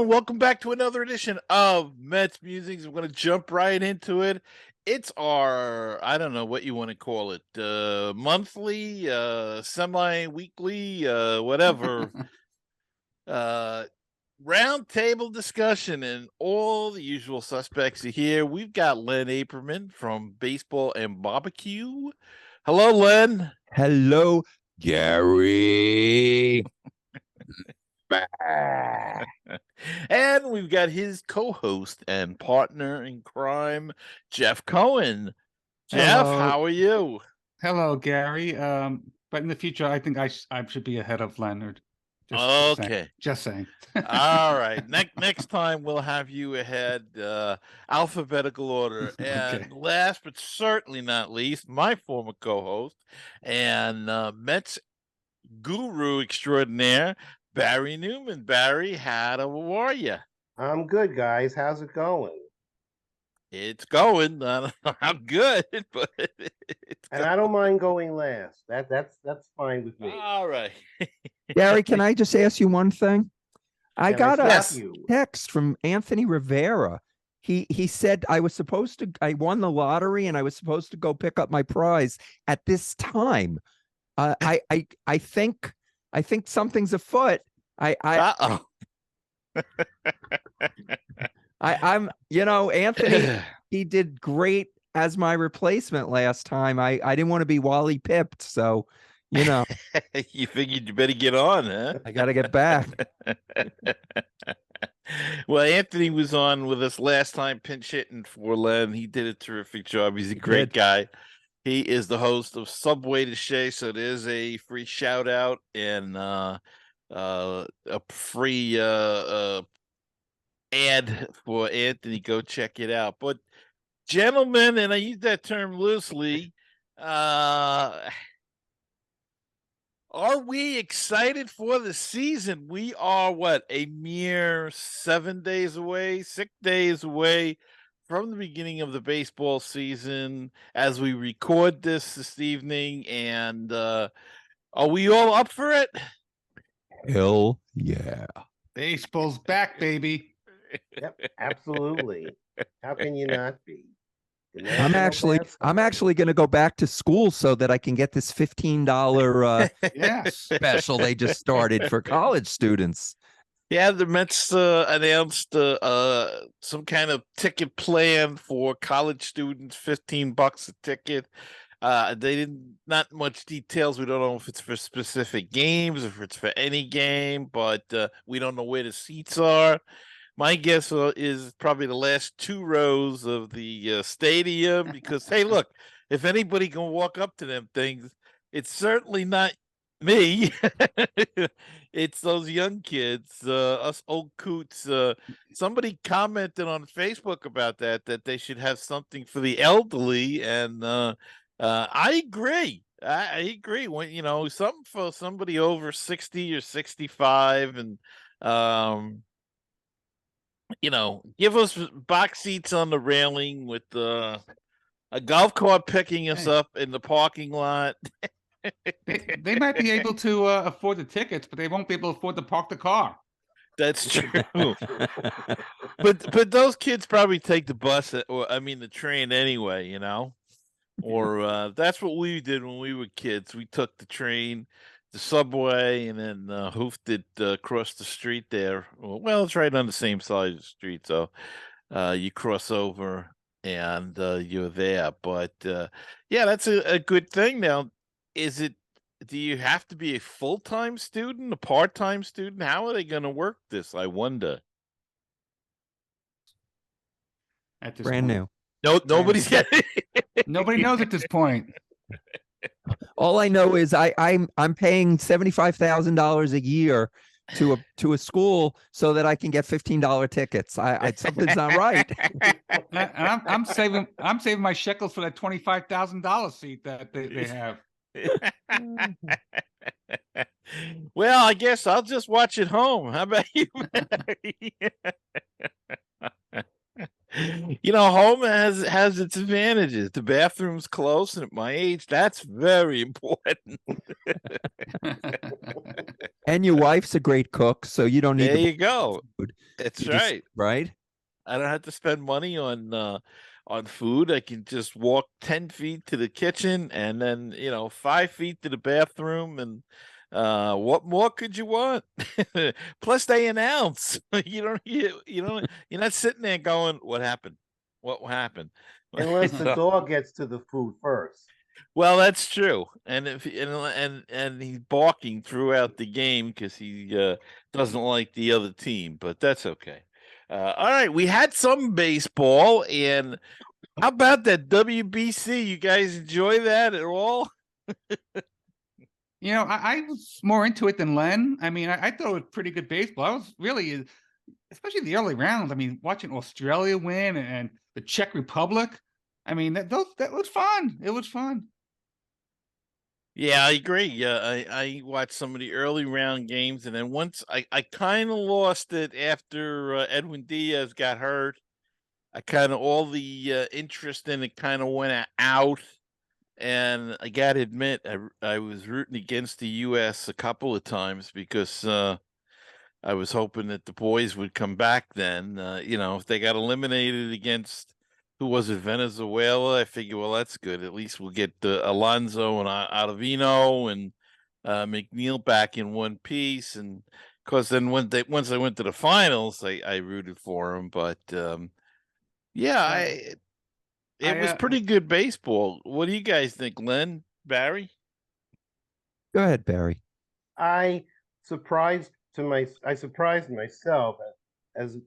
gentlemen, welcome back to another edition of MetsMusings. We're going to jump right into it. It's our, I don't know what you want to call it, monthly, semi-weekly, whatever, roundtable discussion, and all the usual suspects are here. We've got Len Aperman from Baseball and Barbecue. Hello, Len. Hello, Gary. And we've got his co-host and partner in crime, Jeff Cohen. Jeff, Hello. how are you? Hello, Gary. But in the future, I think I should be ahead of Leonard. Okay. Just saying. All right. Next time we'll have you ahead, alphabetical order. And Okay. last but certainly not least, my former co-host and Mets guru extraordinaire, Barry Newman. Barry, how are you? I'm good, guys. How's it going? It's going. I'm good, but And I don't mind going last. That's fine with me. All right. Gary, can I just ask you one thing? I got a stop you? text from Anthony Rivera. He said I won the lottery and I was supposed to go pick up my prize at this time. I think something's afoot. Uh-oh. I'm Anthony, he did great as my replacement last time. I didn't want to be Wally pipped, so You figured you better get on, huh? I got to get back. Well, Anthony was on with us last time, pinch hitting for Len. He did a terrific job. He's a great guy. He is the host of Subway to Shea, so there's a free shout out and a free ad for Anthony. Go check it out. But gentlemen, and I use that term loosely, are we excited for the season? We are a mere 7 days away, 6 days away from the beginning of the baseball season as we record this evening. And are we all up for it? Hell yeah. Baseball's back, baby. Yep, absolutely. How can you not be? I'm actually going to go back to school so that I can get this $15 Yes. special they just started for college students. Yeah, the Mets announced some kind of ticket plan for college students, $15 a ticket. They didn't, not much details. We don't know if it's for specific games, if it's for any game, but we don't know where the seats are. My guess is probably the last 2 rows of the stadium because, hey, look, if anybody can walk up to them things, it's certainly not me. It's those young kids, us old coots. Somebody commented on Facebook about that they should have something for the elderly, and I agree. I agree. When something for somebody over 60 or 65, and give us box seats on the railing with a golf cart picking us up in the parking lot. They might be able to afford the tickets, but they won't be able to afford to park the car. That's true. but those kids probably take the bus the train anyway, or that's what we did when we were kids. We took the train, the subway, and then hoofed it across the street there. Well, it's right on the same side of the street, so you cross over and you're there. But yeah, that's a good thing. Now, do you have to be a full-time student, a part-time student? How are they going to work this, I wonder? At this Brand point. new. No, nobody's getting it. Nobody knows at this point. All I know is I'm paying $75,000 a year to a school so that I can get $15 tickets. Something's not right. And I'm saving my shekels for that $25,000 seat that they have. Well, I guess I'll just watch at home. How about you? Home has its advantages. The bathroom's close, and at my age, that's very important. And your wife's a great cook, so you don't need. There you go. Food. It's You just right. right? I don't have to spend money on food. I can just walk 10 feet to the kitchen and then, 5 feet to the bathroom and what more could you want? Plus they announce. You're not sitting there going, what happened? What happened? Unless the So, dog gets to the food first. well, that's true. And if and he's barking throughout the game because he doesn't like the other team, but that's okay. All right, we had some baseball, and how about that WBC? You guys enjoy that at all? I was more into it than Len. I mean, I thought it was pretty good baseball. I was really, especially the early rounds. I mean, watching Australia win and the Czech Republic. I mean, that was fun. It was fun. Yeah, I agree. Yeah, I watched some of the early round games, and then once I kind of lost it after Edwin Diaz got hurt. I kind of all the interest in it kind of went out, and I got to admit, I was rooting against the U.S. a couple of times because I was hoping that the boys would come back. Then, if they got eliminated against who was it, Venezuela, I figure, well, that's good. At least we'll get Alonso and Ottavino and McNeil back in one piece, and because then once I went to the finals, I rooted for them, but. Yeah, Well, it was I pretty good baseball. What do you guys think, Len, Barry? Go ahead, Barry. I I surprised myself as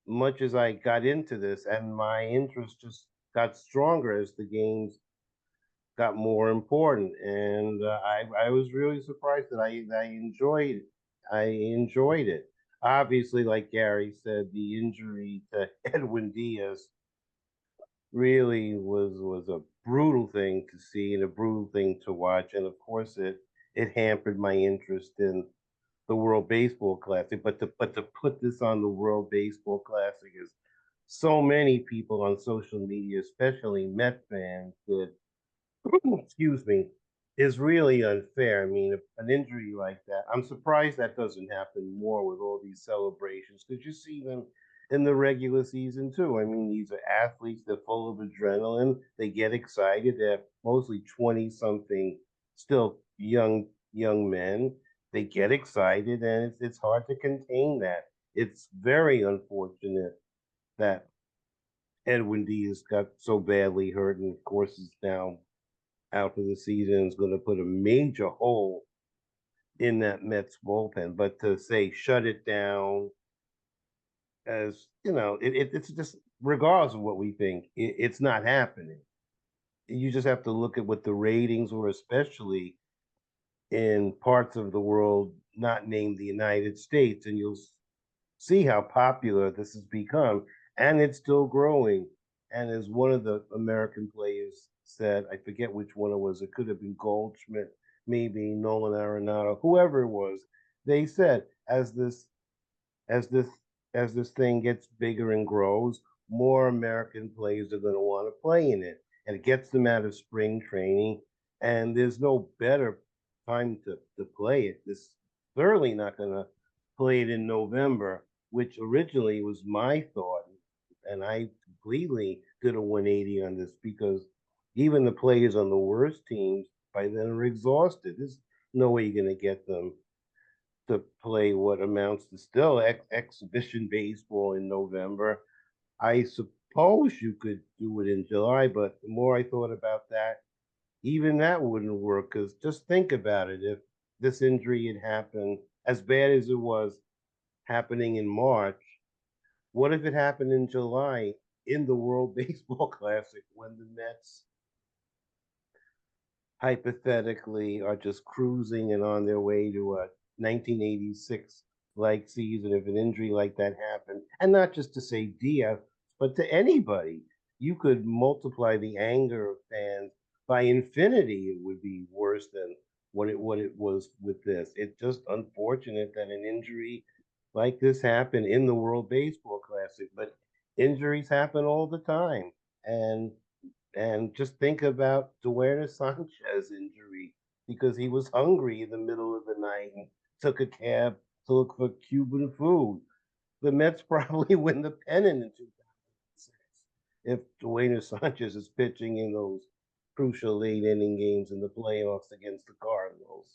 much as I got into this, and my interest just got stronger as the games got more important. And I was really surprised that I enjoyed it. Obviously, like Gary said, the injury to Edwin Diaz really was a brutal thing to see and a brutal thing to watch. And of course, it hampered my interest in the World Baseball Classic. But to put this on the World Baseball Classic is so many people on social media, especially Met fans, that excuse me, is really unfair. I mean, an injury like that, I'm surprised that doesn't happen more with all these celebrations because you see them in the regular season too. I mean, these are athletes, they're full of adrenaline, they get excited, they're mostly 20 something, still young men. They get excited, and it's hard to contain that. It's very unfortunate that Edwin Diaz got so badly hurt, and of course is now out for the season, is going to put a major hole in that Mets bullpen. But to say shut it down, as it's just regardless of what we think, it's not happening. You just have to look at what the ratings were, especially in parts of the world not named the United States, and you'll see how popular this has become, and it's still growing. And as one of the American players said, I forget which one it was, it could have been Goldschmidt, maybe Nolan Arenado, whoever it was, they said as this as this thing gets bigger and grows, more American players are going to want to play in it, and it gets them out of spring training. And there's no better time to play it. This certainly not going to play it in November, which originally was my thought, and I completely did a 180 on this because even the players on the worst teams by then are exhausted. There's no way you're going to get them to play what amounts to still exhibition baseball in November. I suppose you could do it in July, but the more I thought about that, even that wouldn't work because just think about it. If this injury had happened as bad as it was happening in March, what if it happened in July in the World Baseball Classic when the Mets hypothetically are just cruising and on their way to a 1986 like season? If an injury like that happened, and not just to say Diaz, but to anybody, you could multiply the anger of fans by infinity. It would be worse than what it was with this. It's just unfortunate that an injury like this happened in the World Baseball Classic, but injuries happen all the time. And just think about Duerna Sanchez injury because he was hungry in the middle of the night and took a cab to look for Cuban food. the Mets probably win the pennant in 2006 if Dwayne Sanchez is pitching in those crucial late inning games in the playoffs against the Cardinals.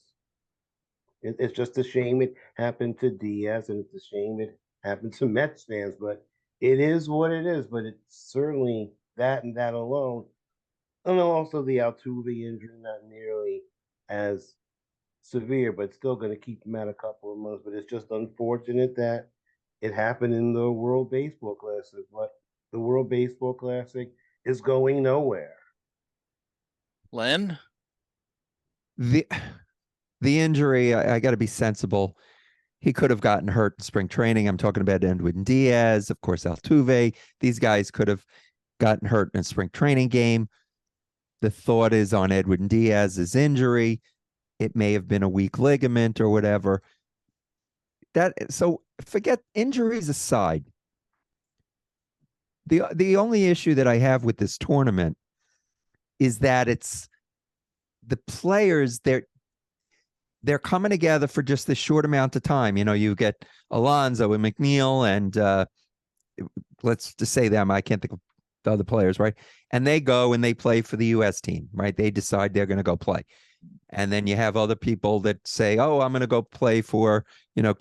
It's just a shame it happened to Diaz, and it's a shame it happened to Mets fans. But it is what it is. But it's certainly that and that alone. And also the Altuve injury, not nearly as severe, but still going to keep him out a couple of months. But it's just unfortunate that it happened in the World Baseball Classic. But the World Baseball Classic is going nowhere. Len? The injury, I got to be sensible. He could have gotten hurt in spring training. I'm talking about Edwin Diaz, of course, Altuve. These guys could have gotten hurt in a spring training game. The thought is on Edwin Diaz's injury. It may have been a weak ligament or whatever. So forget injuries aside. The only issue that I have with this tournament is that it's the players, they're coming together for just this short amount of time. You know, you get Alonso and McNeil and let's just say them. I can't think of the other players, right? And they go and they play for the U.S. team, right? They decide they're going to go play. And then you have other people that say, oh, I'm going to go play for, you know,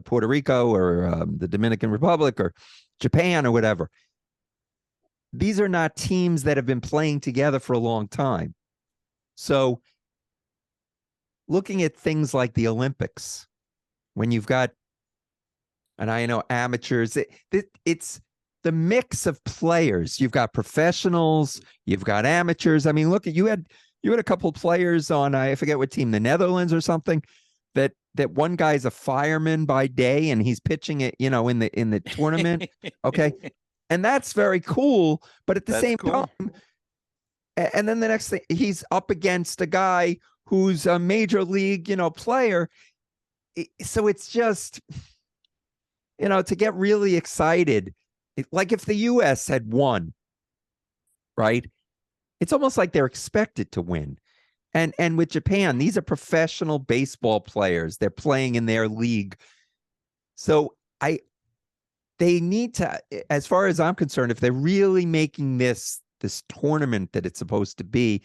Puerto Rico or the Dominican Republic or Japan or whatever. These are not teams that have been playing together for a long time. So looking at things like the Olympics, when you've got, and I know amateurs, it's the mix of players. You've got professionals, you've got amateurs. I mean, look at you had a couple of players on, I forget what team, the Netherlands or something, that one guy's a fireman by day and he's pitching it, you know, in the tournament. Okay. And that's very cool. But at the same time, and then the next thing, he's up against a guy who's a major league, you know, player. So it's just, you know, to get really excited, like if the U.S. had won, right? It's almost like they're expected to win. And with Japan, these are professional baseball players. They're playing in their league. So they need to, as far as I'm concerned, if they're really making this tournament that it's supposed to be,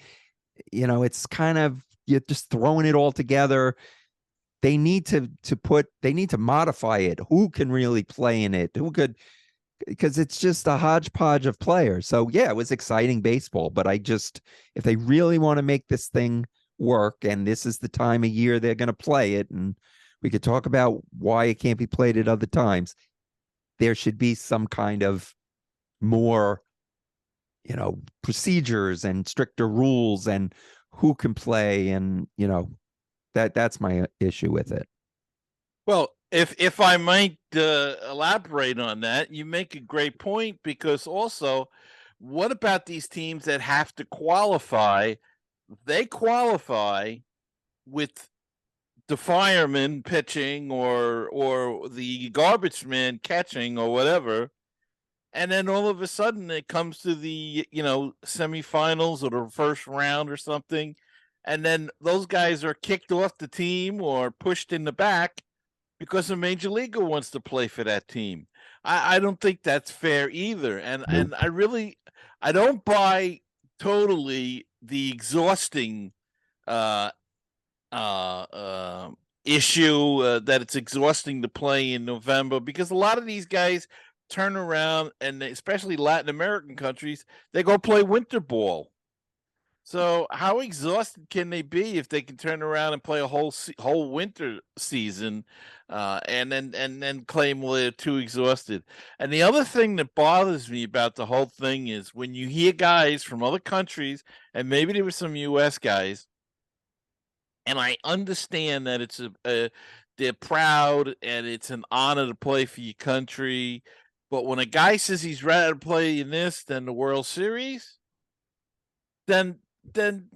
you know, it's kind of, you're just throwing it all together. They need to modify it. Who can really play in it? Who could, because it's just a hodgepodge of players. So yeah, it was exciting baseball, but if they really want to make this thing work, and this is the time of year they're going to play it, and we could talk about why it can't be played at other times, there should be some kind of more, you know, procedures and stricter rules and who can play. And, you know, that's my issue with it. Well, if I might elaborate on that, you make a great point, because also, what about these teams that have to qualify? They qualify with the fireman pitching or the garbage man catching or whatever, and then all of a sudden it comes to the, you know, semifinals or the first round or something, and then those guys are kicked off the team or pushed in the back because a major leaguer wants to play for that team. I don't think that's fair either. And Nope. and I don't buy totally the exhausting uh issue that it's exhausting to play in November, because a lot of these guys turn around, and especially Latin American countries, they go play winter ball. So how exhausted can they be if they can turn around and play a whole winter season, and then claim, well, they're too exhausted? And the other thing that bothers me about the whole thing is when you hear guys from other countries, and maybe there were some U.S. guys, and I understand that it's they're proud and it's an honor to play for your country, but when a guy says he's rather play in this than the World Series, then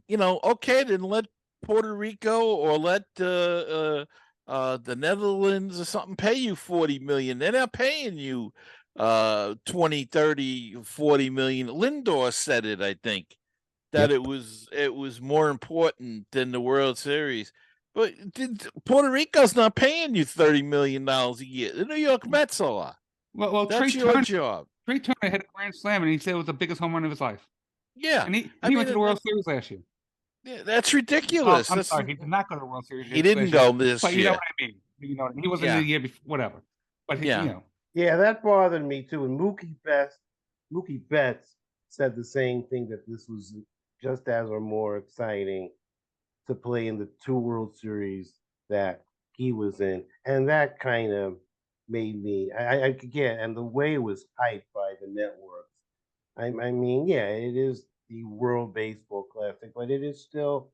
you know, okay, then let Puerto Rico or let the Netherlands or something pay you 40 million. They're not paying you 20, 30, 40 million. Lindor said it, I think, that Yep. it was more important than the World Series. But Puerto Rico's not paying you $30 million a year. The New York Mets are. Well, That's your job. Trey Turner hit a grand slam, and he said it was the biggest home run of his life. Yeah. And I he mean, went to the World Series last year. yeah, that's Oh, ridiculous. I'm That's sorry, he did not go to the World Series he didn't last year. go this But you know year. what I mean. You know, he wasn't Yeah. the year before, whatever. But he, Yeah. you know, Yeah, that bothered me too. And Mookie Betts said the same thing, that this was just as or more exciting to play in the two World Series that he was in, and that kind of made me. I again, and the way it was hyped by the networks. I mean, yeah, it is the World Baseball Classic, but it is still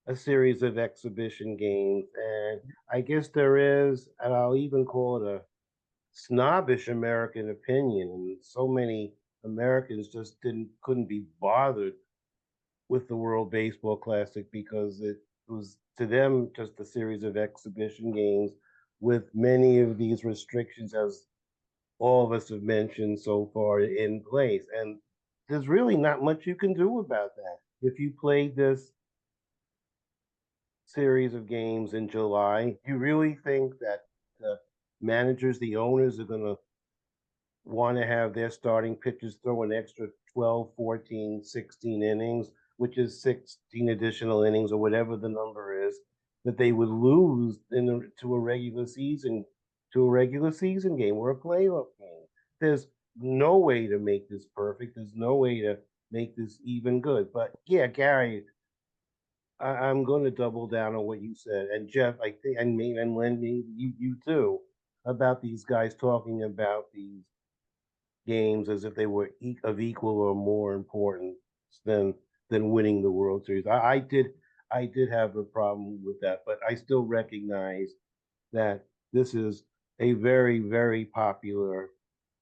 a series of exhibition games, and I guess there is, and I'll even call it a snobbish American opinion, and so many Americans just couldn't be bothered with the World Baseball Classic because it was to them just a series of exhibition games with many of these restrictions, as all of us have mentioned so far, in place. And there's really not much you can do about that. If you played this series of games in July, you really think that the managers, the owners, are going to want to have their starting pitchers throw an extra 12, 14, 16 innings, which is 16 additional innings or whatever the number is, that they would lose to a regular season game or a playoff game? There's no way to make this perfect. There's no way to make this even good. But yeah, Gary, I'm going to double down on what you said, and Jeff, I think, and me, and Len, you too, about these guys talking about these games as if they were of equal or more importance than winning the World Series. I did have a problem with that, but I still recognize that this is a very popular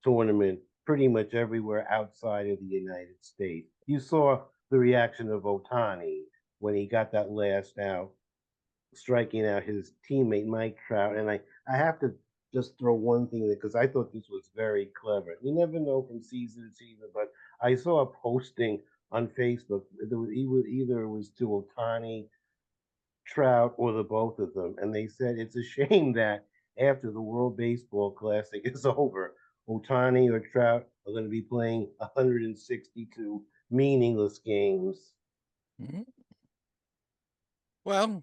tournament pretty much everywhere outside of the United States. You saw the reaction of Otani when he got that last out, striking out his teammate Mike Trout. And I have to just throw one thing in there because I thought this was very clever. You never know from season to season, but I saw a posting on Facebook. There was either it was to Otani, Trout, or the both of them, and they said it's a shame that after the World Baseball Classic is over, Otani or Trout are going to be playing 162 meaningless games. Mhm. Well,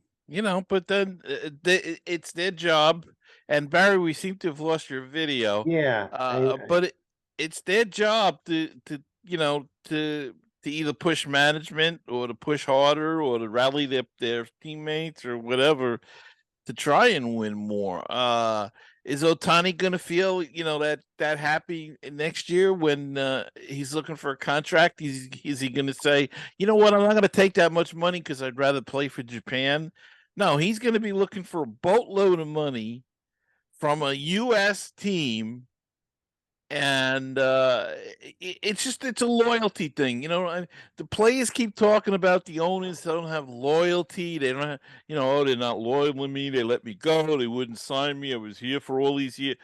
but then it's their job. And Barry, we seem to have lost your video. Yeah, But it's their job to either push management or to push harder or to rally their teammates or whatever to try and win more. Is Otani going to feel, that happy next year when he's looking for a contract? Is he going to say, you know what, I'm not going to take that much money because I'd rather play for Japan? No, he's going to be looking for a boatload of money from a U.S. team, and it's a loyalty thing. The players keep talking about the owners don't have loyalty. They don't have, oh, they're not loyal to me, they let me go, they wouldn't sign me, I was here for all these years.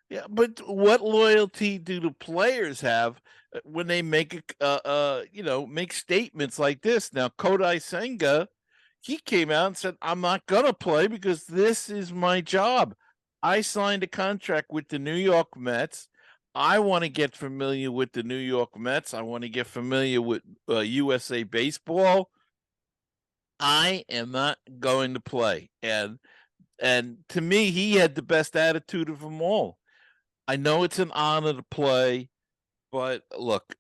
Yeah, but what loyalty do the players have when they make make statements like this? Now, Kodai Senga, he came out and said, I'm not gonna play because this is my job. I signed a contract with the New York Mets. I want to get familiar with the New York Mets. I want to get familiar with USA Baseball. I am not going to play. And to me, he had the best attitude of them all. I know it's an honor to play, but look,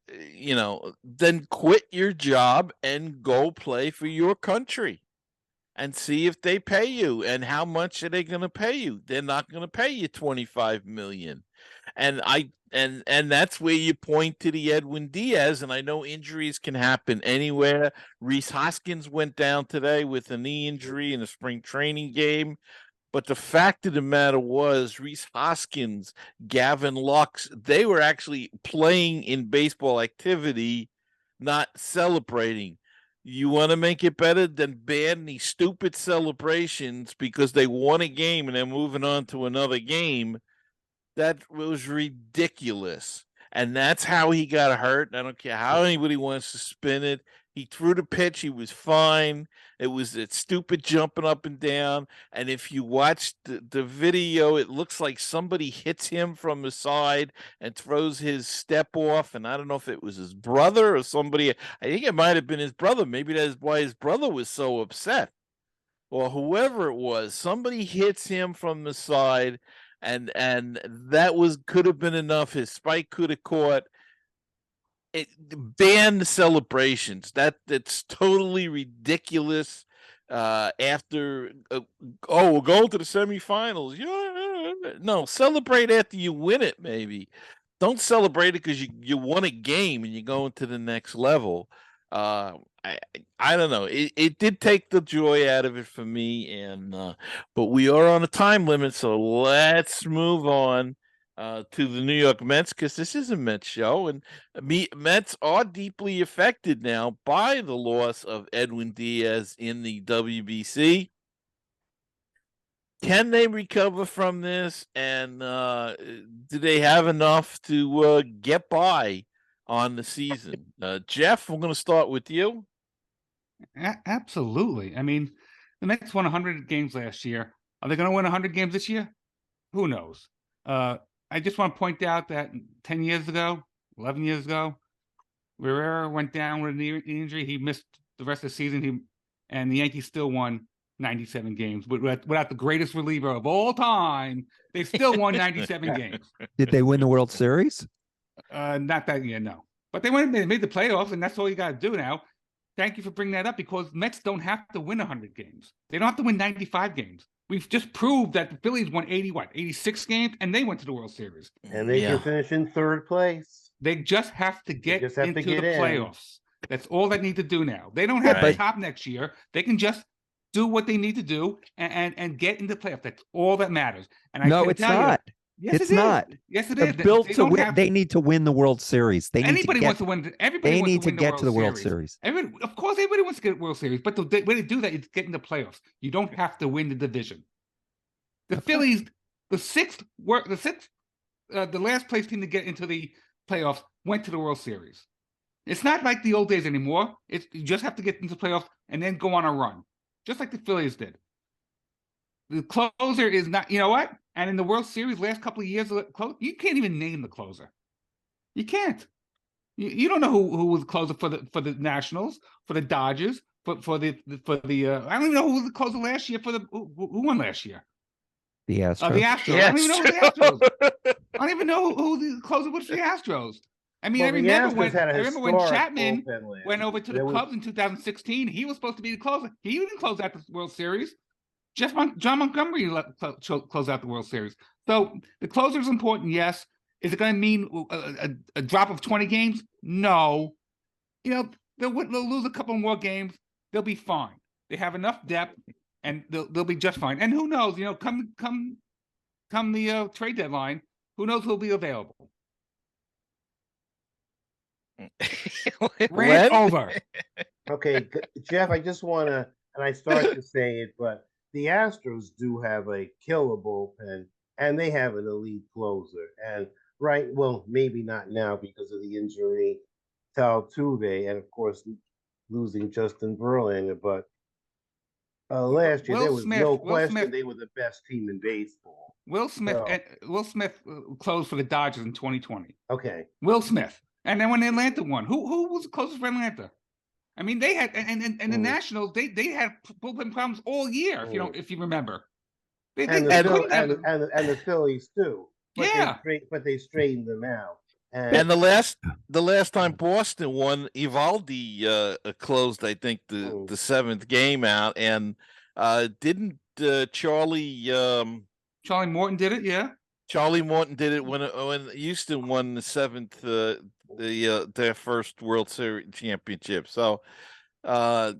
then quit your job and go play for your country and see if they pay you. And how much are they going to pay you? They're not going to pay you 25 million. And that's where you point to the Edwin Diaz, and I know injuries can happen anywhere. Rhys Hoskins went down today with a knee injury in a spring training game. But the fact of the matter was, Rhys Hoskins, Gavin Lux, they were actually playing in baseball activity, not celebrating. You want to make it better? Then ban these stupid celebrations because they won a game and they're moving on to another game. That was ridiculous. And that's how he got hurt. I don't care how anybody wants to spin it. He threw the pitch. He was fine. It was that stupid jumping up and down. And if you watch the video, it looks like somebody hits him from the side and throws his step off. And I don't know if it was his brother or somebody. I think it might have been his brother. Maybe that's why his brother was so upset, or whoever it was. Somebody hits him from the side, and that could have been enough. His spike could have caught. It ban the celebrations. That's totally ridiculous. After we're going to the semifinals. Yeah, no, celebrate after you win it. Maybe don't celebrate it because you won a game and you're going to the next level. I don't know. It did take the joy out of it for me, and but we are on a time limit, so let's move on to the New York Mets, because this is a Mets show, and Mets are deeply affected now by the loss of Edwin Diaz in the WBC. Can they recover from this, and do they have enough to get by on the season? Jeff, I'm going to start with you. Absolutely. I mean, the Mets won 100 games last year. Are they going to win 100 games this year? Who knows? I just want to point out that 10 years ago, 11 years ago, Rivera went down with an injury. He missed the rest of the season. And the Yankees still won 97 games. Without the greatest reliever of all time, they still won 97 games. Did they win the World Series? Not that year, no. But they made the playoffs, and that's all you got to do now. Thank you for bringing that up, because Mets don't have to win 100 games. They don't have to win 95 games. We've just proved that the Phillies won 86 games, and they went to the World Series. And they can finish in third place. They just have to get into the playoffs. That's all they need to do now. They don't have to top next year. They can just do what they need to do and get into the playoffs. That's all that matters. And no, it's not. Yes, it's not. Yes, it They're is. Built to win. They need to win the World Series. Anybody wants to win. Everybody need to get to the World Series. Of course, everybody wants to get World Series, but the way to do that is get in the playoffs. You don't have to win the division. The Phillies, the last place team to get into the playoffs, went to the World Series. It's not like the old days anymore. You just have to get into the playoffs and then go on a run, just like the Phillies did. The closer is not, you know what? And in the World Series, last couple of years, you can't even name the closer. You can't. You don't know who was the closer for the Nationals, for the Dodgers, for the I don't even know who was the closer last year who won last year. The Astros. The Astros. Yes. I don't even know who the Astros. I don't even know who the closer was for the Astros. I mean, I remember when Chapman went over to the Cubs in 2016. He was supposed to be the closer. He didn't close out the World Series. John Montgomery closed out the World Series. So the closer is important, yes. Is it going to mean a drop of 20 games? No. You know, they'll lose a couple more games. They'll be fine. They have enough depth, and they'll be just fine. And who knows? You know, come the trade deadline, who knows who'll be available? Rant over. Okay, Jeff, I just want to, and I started to say it, but the Astros do have a killer bullpen, and they have an elite closer. And well, maybe not now because of the injury to Altuve, and of course losing Justin Verlander. But last year there was no question they were the best team in baseball. Will Smith closed for the Dodgers in 2020. Okay, Will Smith, and then when Atlanta won, who was the closest for Atlanta? I mean, they had and the Nationals they had bullpen problems all year. If you remember, and the Phillies too. But but they straightened them out. And the last time Boston won, Evaldi closed, I think, the seventh game out, and didn't Charlie Morton did it? Yeah, Charlie Morton did it when Houston won the seventh their first World Series championship. So I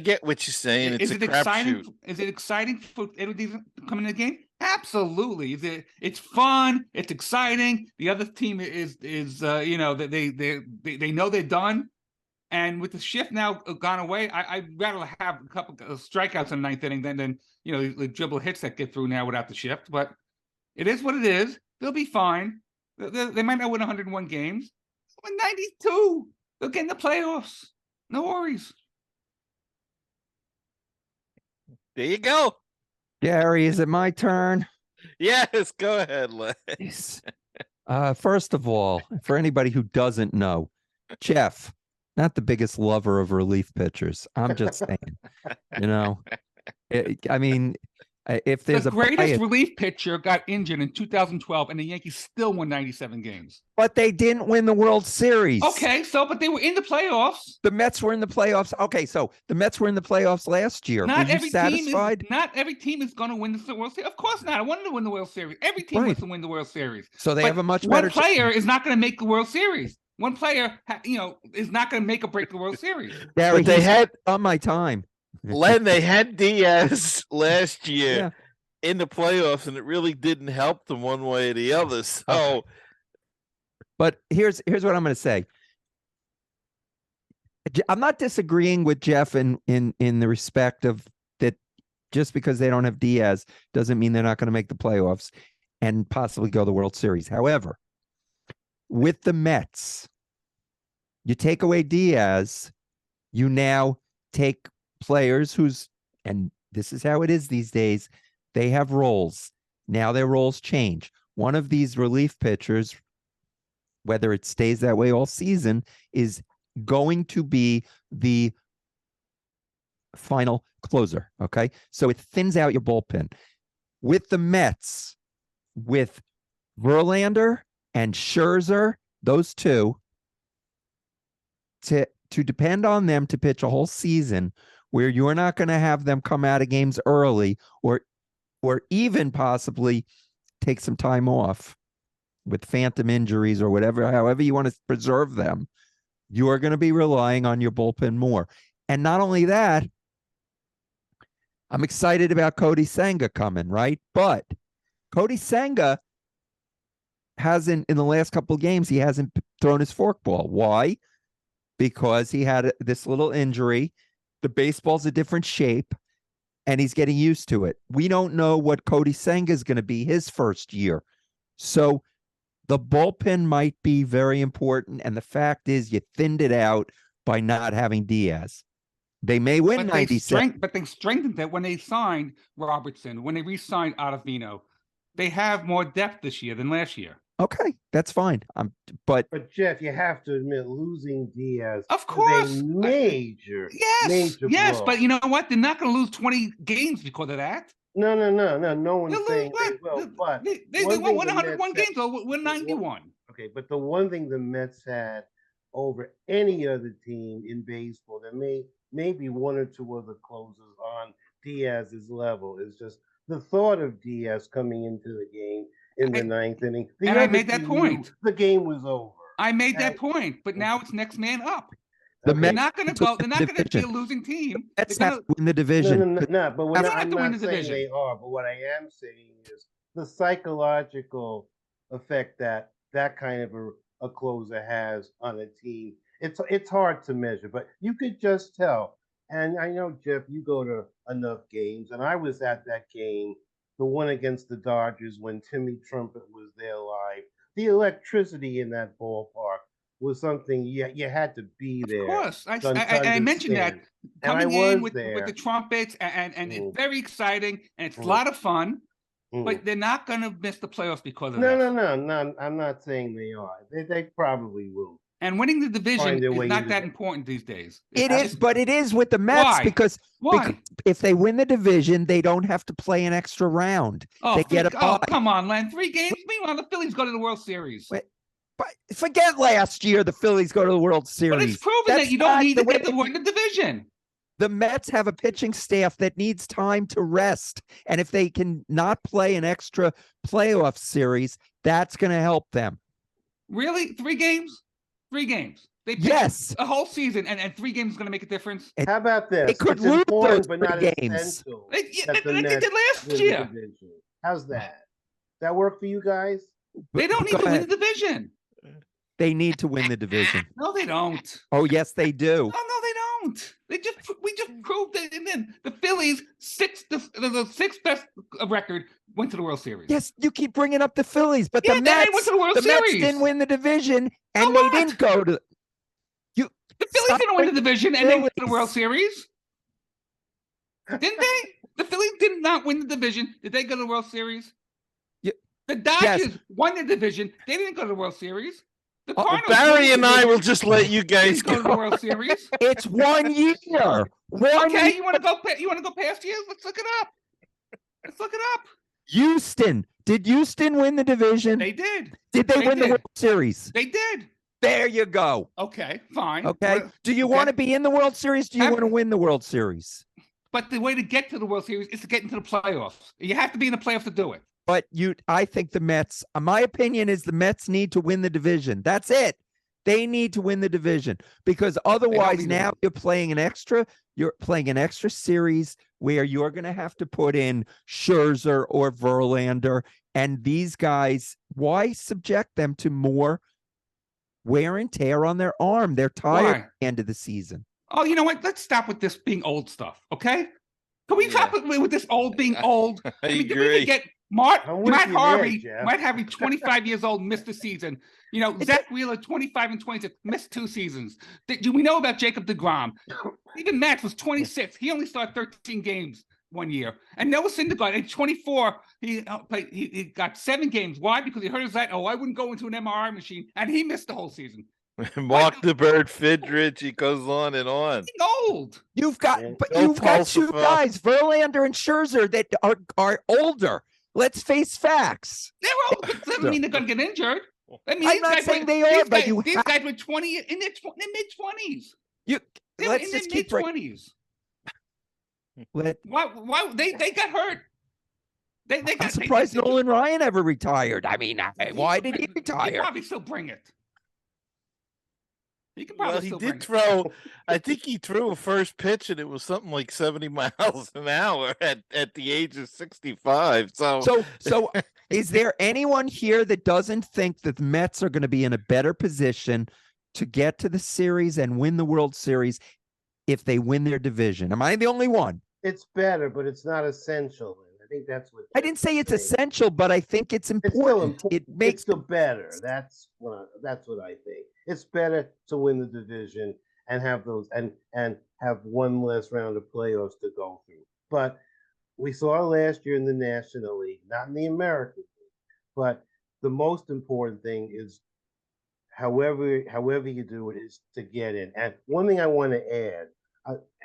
get what you're saying. It's exciting? Is it exciting for everybody to come in the game? Absolutely. It's fun. It's exciting. The other team is they know they're done. And with the shift now gone away, I'd rather have a couple of strikeouts in the ninth inning than the dribble hits that get through now without the shift. But it is what it is. They'll be fine. They might not win 101 games. Win 92. They'll get in the playoffs. No worries. There you go. Gary, is it my turn? Yes, go ahead, Len. Yes. First of all, for anybody who doesn't know, Jeff, not the biggest lover of relief pitchers. I'm just saying, you know, I mean, if there's The a greatest bias, relief pitcher got injured in 2012, and the Yankees still won 97 games. but they didn't win the World Series. Okay, but they were in the playoffs. The Mets were in the playoffs. Okay, so the Mets were in the playoffs last year. Were you satisfied? Not every team is going to win the World Series. Of course not. I wanted to win the World Series. Every team wants to win the World Series. So they But have a much better one player is not going to make the World Series. One player, is not going to make or break the World Series. Gary, But they had on my time. Len. They had Diaz last year Yeah. in the playoffs, and it really didn't help them one way or the other. So, Okay. But here's what I'm going to say. I'm not disagreeing with Jeff in the respect of that. Just because they don't have Diaz doesn't mean they're not going to make the playoffs and possibly go to the World Series. However, with the Mets, you take away Diaz, you now take players and this is how it is these days, they have roles. Now their roles change. One of these relief pitchers, whether it stays that way all season, is going to be the final closer. Okay. So it thins out your bullpen. With the Mets, with Verlander and Scherzer, those two, to depend on them to pitch a whole season where you're not going to have them come out of games early or even possibly take some time off with phantom injuries or whatever, however you want to preserve them, you are going to be relying on your bullpen more. And not only that, I'm excited about Cody Senga coming, right? But Cody Senga hasn't, in the last couple of games, he hasn't thrown his forkball. Why? Because he had this little injury. The baseball's a different shape, and he's getting used to it. We don't know what Cody Senga is going to be his first year. So the bullpen might be very important, and the fact is you thinned it out by not having Diaz. They may win 97. But they strengthened it when they signed Robertson, when they re-signed Ottavino. They have more depth this year than last year. Okay, that's fine. But Jeff, you have to admit, losing Diaz, of course, is a major, yes, blow. But you know what? They're not going to lose 20 games because of that. No. No one's saying they will. But they won 101 games, or win 91. Okay, but the one thing the Mets had over any other team in baseball, that maybe one or two other closers on Diaz's level, is just the thought of Diaz coming into the game in the ninth inning. And I made that point. The game was over. I made that point, but now it's next man up. They're not going to go. They're not going to be a losing team. Let's have to win the division. No. But what I'm not saying division. They are. But what I am saying is the psychological effect that kind of a closer has on a team. It's hard to measure, but you could just tell. And I know, Jeff, you go to enough games, and I was at that game, the one against the Dodgers when Timmy Trumpet was there live. The electricity in that ballpark was something you had to be there. Of course. I mentioned that. Coming in with the trumpets, and it's very exciting, and it's a lot of fun, but they're not going to miss the playoffs because of that. No. I'm not saying they are. They probably will. And winning the division is not that important these days. It is, but it is with the Mets. Because if they win the division, they don't have to play an extra round. They get a bye. Come on, Len. 3 games. Meanwhile, the Phillies go to the World Series. But forget last year, the Phillies go to the World Series. But it's proven that you don't need to get to win the division. The Mets have a pitching staff that needs time to rest. And if they can not play an extra playoff series, that's going to help them. Really? 3 games? 3 games. They pitched a whole season, and 3 games is going to make a difference. How about this? They could lose those but not games. They did last year. How's that? That work for you guys? They don't need to win the division. They need to win the division. No, they don't. Oh, yes, they do. No, they don't. We just proved that. And then the Phillies, the 6th best record, went to the World Series. Yes, you keep bringing up the Phillies, but the Mets went to the World Series. Mets didn't win the division, and they didn't go to. The Phillies didn't win the division and they won the World Series. Didn't they? The Phillies did not win the division. Did they go to the World Series? Yeah. The Dodgers won the division. They didn't go to the World Series. The Cardinals Barry and I will just let you guys go to the World Series. It's 1 year. Okay, you want to go? You want to go past years? Let's look it up. Let's look it up. Houston. Did Houston win the division? They did. Did they win the World Series? They did. There you go. Okay, fine. Okay. Do you want to be in the World Series? Do you want to win the World Series? But the way to get to the World Series is to get into the playoffs. You have to be in the playoffs to do it. But I think the Mets, my opinion is the Mets need to win the division. That's it. They need to win the division because otherwise now you're playing an extra series where you're going to have to put in Scherzer or Verlander, and these guys, why subject them to more wear and tear on their arm? They're tired at the end of the season. Oh, you know what? Let's stop with this being old stuff, okay? Can we stop with this being old? I mean, agree. We could get Matt Harvey, 25 years old, missed the season. You know, Zach Wheeler, 25 and 26, missed 2 seasons. Do we know about Jacob deGrom? Even Matt was 26. He only started 13 games 1 year. And Noah Syndergaard, at 24, he got 7 games. Why? Because he hurt his leg. Oh, I wouldn't go into an MRI machine. And he missed the whole season. Mark the Bird Fidrich, he goes on and on. He's old. You've got two guys, Verlander and Scherzer, that are older. Let's face facts. They're old. That doesn't mean they're going to get injured. I mean, I'm not saying they are, but these guys were 20 in their mid-20s. Let's just keep mid-20s. Why they got hurt? I'm surprised Nolan Ryan ever retired. I mean, why did he retire? He probably still bring it. He can probably throw. I think he threw a first pitch, and it was something like 70 miles an hour at the age of 65. So is there anyone here that doesn't think that the Mets are going to be in a better position to get to the series and win the World Series if they win their division? Am I the only one? It's better, but it's not essential. I think that's what I didn't say it's essential, but I think it's important. It makes it better. That's what I think. It's better to win the division and have those and have one less round of playoffs to go through. But we saw last year in the National League, not in the American League, but the most important thing is however you do it is to get in. And one thing I want to add,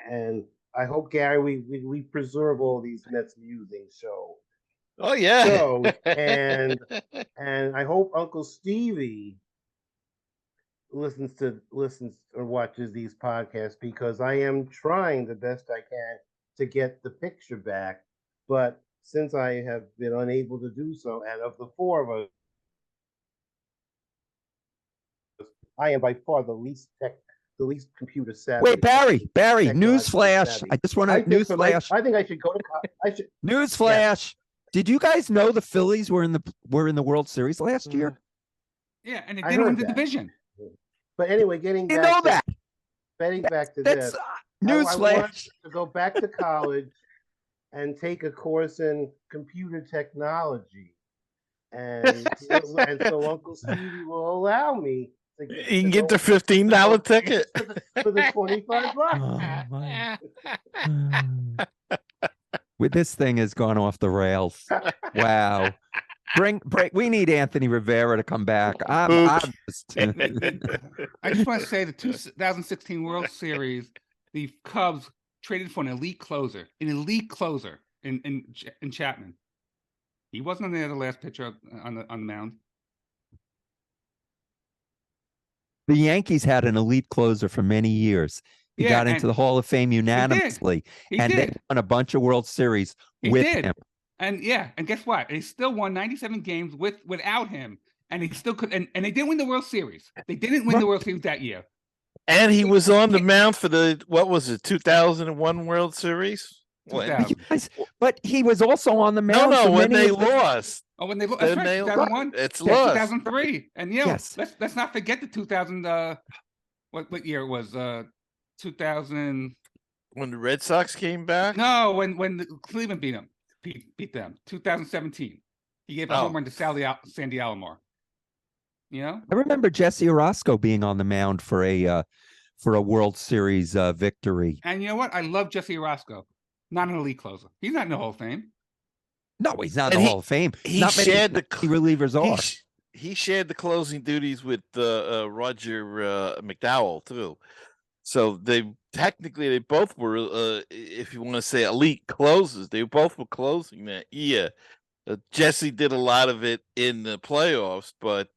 and I hope, Gary, we preserve all these MetsMusings shows. Oh yeah. Shows, and I hope Uncle Stevie listens or watches these podcasts, because I am trying the best I can to get the picture back. But since I have been unable to do so, and of the 4 of us, I am by far the least computer savvy. Wait, Barry, newsflash. I just want to newsflash. I think I should go to. Newsflash. Yeah. Did you guys know the Phillies were in the World Series last year? Yeah, and it didn't win the division. But anyway, getting back to this, newsflash. I want to go back to college and take a course in computer technology, and so Uncle Stevie will allow me. You can get the $15 ticket for the $25. With this thing has gone off the rails. Wow. We need Anthony Rivera to come back. I just want to say the 2016 World Series, the Cubs traded for an elite closer in Chapman. He wasn't on the last pitcher on the mound. The Yankees had an elite closer for many years. He got into the Hall of Fame unanimously, they won a bunch of World Series with him. And guess what? They still won 97 games without him, and he still could. And they didn't win the World Series. They didn't win the World Series that year. And he was on the mound for the 2001 World Series. But he was also on the mound. No, when they lost. Oh, when they lost, that's right, 2001. It's lost. 2003, and let's not forget the 2000. What year it was? 2000. When the Red Sox came back. No, when Cleveland beat them. 2017. He gave a home run to Sandy Alomar. You know, I remember Jesse Orosco being on the mound for a for a World Series victory. And you know what? I love Jesse Orosco. Not an elite closer. He's not in the Hall of Fame. No, he's not in And the Hall of Fame. he Not many shared the relievers he are. he shared the closing duties with Roger McDowell too. So they both were, if you want to say elite closers, they both were closing that year. Jesse did a lot of it in the playoffs, but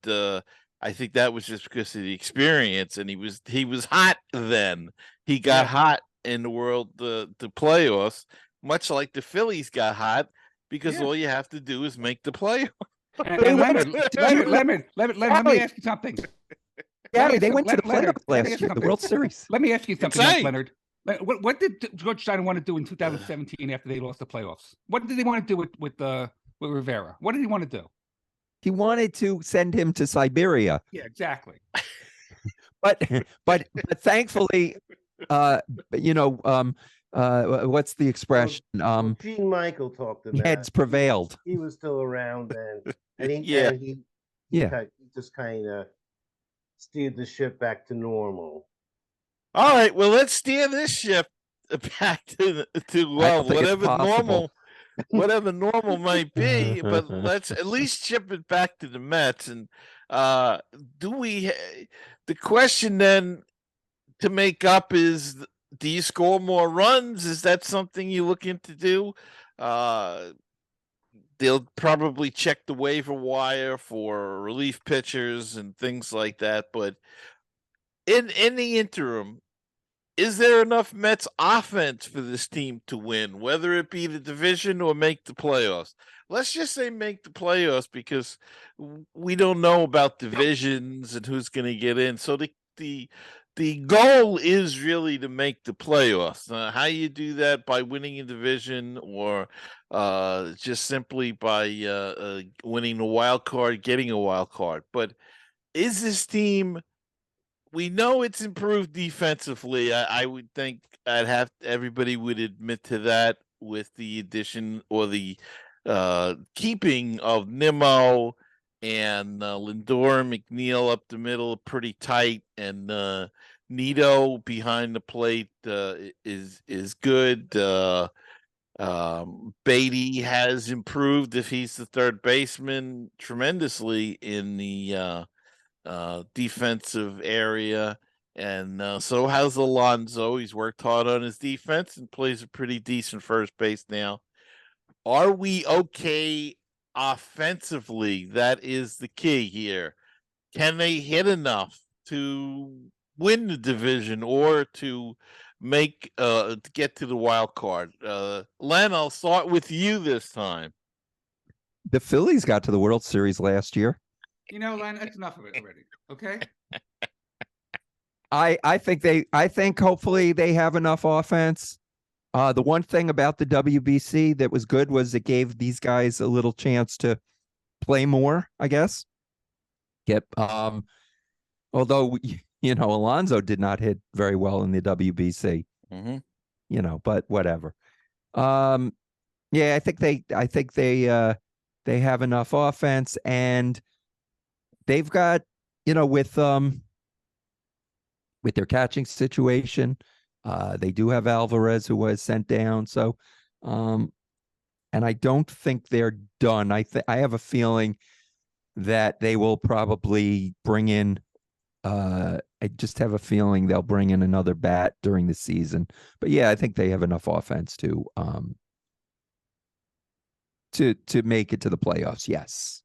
I think that was just because of the experience, and he was hot then. He got hot in the playoffs, much like the Phillies got hot because all you have to do is make the playoffs. And Leonard, let me ask you something. Gary, they went to the Leonard, playoffs last year, the World Series. Let me ask you something Insane. else, Leonard. What did George Steiner want to do in 2017 after they lost the playoffs? What did they want to do with Rivera? What did he want to do? He wanted to send him to Siberia. Yeah, exactly. But thankfully, what's the expression? Gene Michael talked about Heads prevailed. He was still around then, and he just kind of steered the ship back to normal. All right, well, let's steer this ship back to whatever normal might be, but let's at least ship it back to the Mets. And the question then to make up is, do you score more runs? Is that something you looking to do? They'll probably check the waiver wire for relief pitchers and things like that, but in the interim, is there enough Mets offense for this team to win, whether it be the division or make the playoffs? Let's just say make the playoffs, because we don't know about divisions and who's going to get in. So the goal is really to make the playoffs. How you do that, by winning a division, or just simply by winning the wild card, getting a wild card. But is this team? We know it's improved defensively. I would think everybody would admit to that, with the addition or the keeping of Nimmo and Lindor and McNeil up the middle, pretty tight, and Nito behind the plate is good. Beatty has improved, if he's the third baseman, tremendously in the defensive area, and so has Alonso. He's worked hard on his defense and plays a pretty decent first base now. Are we okay offensively? That is the key here. Can they hit enough to win the division, or to make to get to the wild card? Len, I'll start with you this time. The Phillies got to the World Series last year. Len, that's enough of it already. Okay. I think hopefully they have enough offense. The one thing about the WBC that was good was it gave these guys a little chance to play more, I guess. Although Alonso did not hit very well in the WBC. Mm-hmm. But whatever. I think they have enough offense, and they've got, with their catching situation, they do have Alvarez, who was sent down. So, and I don't think they're done. I have a feeling that they will probably bring in. I just have a feeling they'll bring in another bat during the season. But yeah, I think they have enough offense to make it to the playoffs. Yes.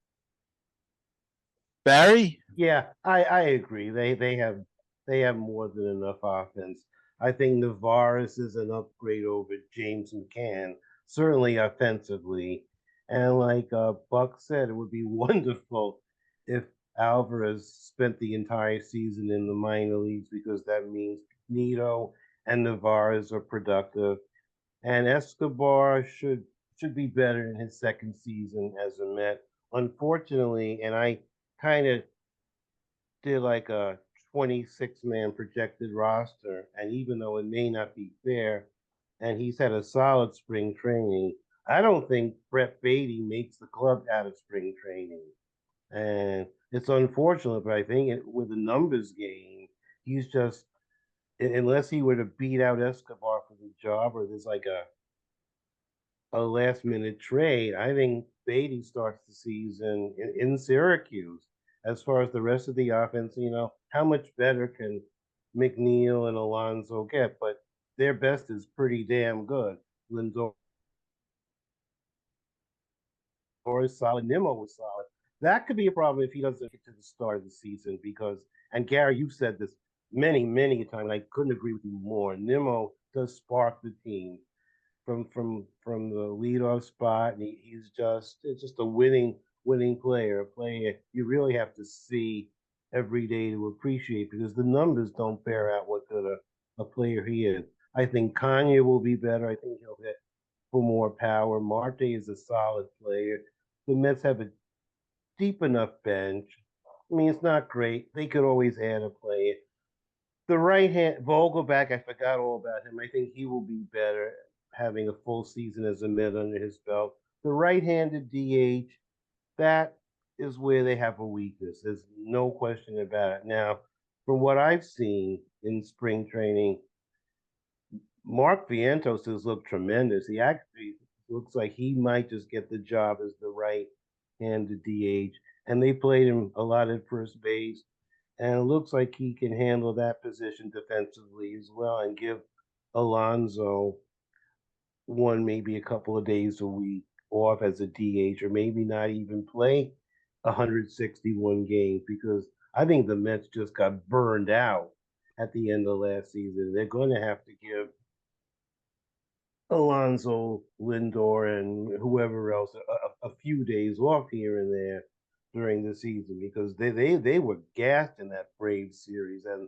Barry? Yeah, I agree. They have more than enough offense. I think Navarez is an upgrade over James McCann, certainly offensively. And like Buck said, it would be wonderful if Alvarez spent the entire season in the minor leagues, because that means Nito and Navarez are productive. And Escobar should be better in his second season as a Met. Unfortunately, and I kind of did like a 26-man projected roster, and even though it may not be fair, and he's had a solid spring training, I don't think Brett Beatty makes the club out of spring training. And it's unfortunate, but I think with the numbers game, he's just unless he were to beat out Escobar for the job, or there's like a last minute trade, I think Beatty starts the season in Syracuse. As far as the rest of the offense, how much better can McNeil and Alonso get? But their best is pretty damn good. Lindor is solid. Nimmo was solid. That could be a problem if he doesn't get to the start of the season because, and Gary, you've said this many, many times, and I couldn't agree with you more. Nimmo does spark the team from the leadoff spot, and he's just a winning player, a player you really have to see every day to appreciate because the numbers don't bear out what good a player he is. I think Kanye will be better. I think he'll hit for more power. Marte is a solid player. The Mets have a deep enough bench. I mean, it's not great. They could always add a player. The right hand Vogelback, I forgot all about him. I think he will be better having a full season as a Met under his belt. The right-handed DH, that is where they have a weakness. There's no question about it. Now, from what I've seen in spring training, Mark Vientos has looked tremendous. He actually looks like he might just get the job as the right-handed DH. And they played him a lot at first base. And it looks like he can handle that position defensively as well and give Alonso maybe a couple of days a week off as a DH, or maybe not even play 161 games because I think the Mets just got burned out at the end of last season. They're going to have to give Alonso, Lindor, and whoever else a few days off here and there during the season because they were gassed in that Braves series, and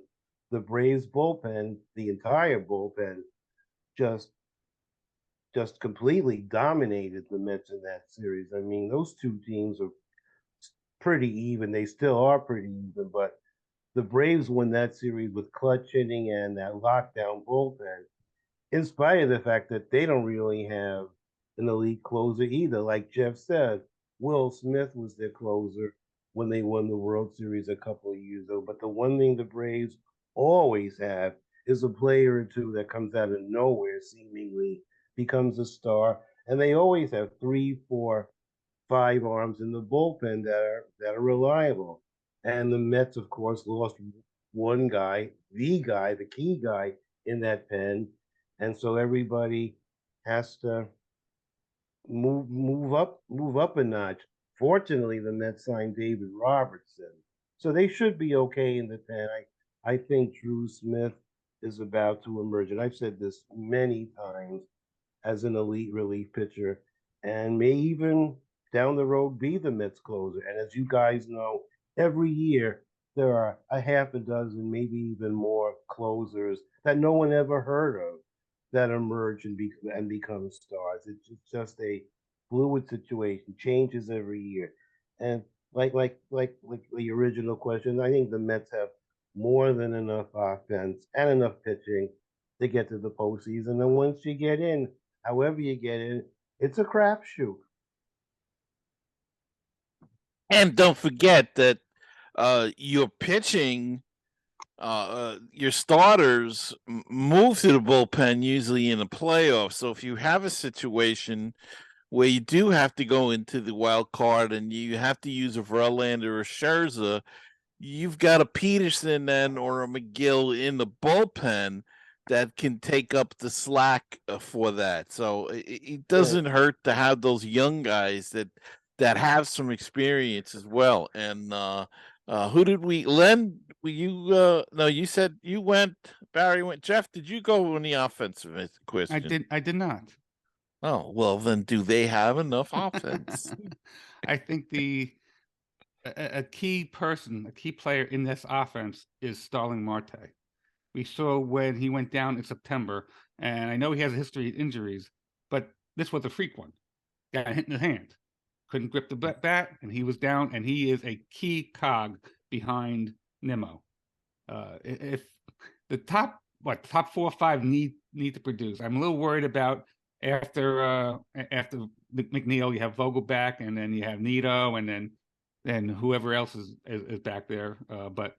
the Braves bullpen, the entire bullpen, just completely dominated the Mets in that series. I mean, those two teams are pretty even. They still are pretty even, but the Braves won that series with clutch hitting and that lockdown bullpen in spite of the fact that they don't really have an elite closer either. Like Jeff said, Will Smith was their closer when they won the World Series a couple of years ago. But the one thing the Braves always have is a player or two that comes out of nowhere, seemingly becomes a star. And they always have 3, 4, 5 arms in the bullpen that are reliable. And the Mets, of course, lost one guy, the key guy in that pen, and so everybody has to move up a notch. Fortunately, the Mets signed David Robertson, so they should be okay in the pen. I think Drew Smith is about to emerge, and I've said this many times as an elite relief pitcher, and may even down the road be the Mets closer. And as you guys know, every year there are a half a dozen, maybe even more closers that no one ever heard of that emerge and become stars. It's just a fluid situation, changes every year. And like the original question, I think the Mets have more than enough offense and enough pitching to get to the postseason. And once you get in, however you get in, it's a crapshoot. And don't forget that your pitching, your starters move to the bullpen usually in the playoffs. So if you have a situation where you do have to go into the wild card and you have to use a Verlander or a Scherzer, you've got a Peterson then or a McGill in the bullpen that can take up the slack for that. So it doesn't hurt to have those young guys that have some experience as well. And who did we? Len, you? No, you said you went. Barry went. Jeff, did you go on the offensive question? I did not. Oh well, then do they have enough offense? I think a key player in this offense is Starling Marte. We saw when he went down in September, and I know he has a history of injuries, but this was a freak one. Got hit in the hand, couldn't grip the bat, and he was down, and he is a key cog behind Nimmo. If the top 4 or 5 need to produce, I'm a little worried about after McNeil, you have Vogelback, and then you have Nito, and then whoever else is back there. But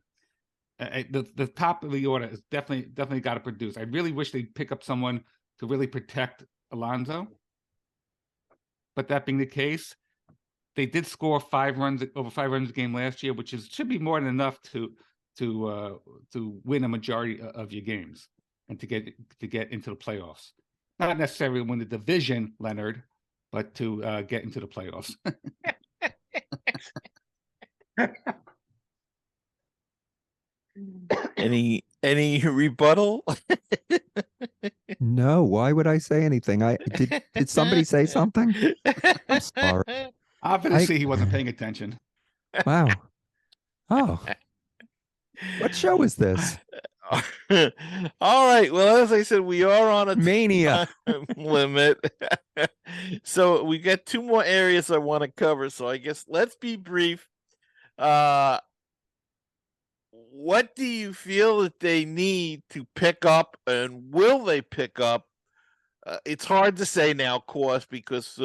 The top of the order is definitely got to produce. I really wish they'd pick up someone to really protect Alonso. But that being the case, they did score over 5 runs a game last year, which should be more than enough to win a majority of your games and to get into the playoffs. Not necessarily win the division, Leonard, but to get into the playoffs. Any rebuttal? No, why would I say anything? Did somebody say something? I'm sorry. Obviously, he wasn't paying attention. Wow. Oh, what show is this? All right. Well, as I said, we are on a Mania. time limit. So we got 2 more areas I want to cover. So I guess let's be brief. What do you feel that they need to pick up, and will they pick up? It's hard to say now, of course, because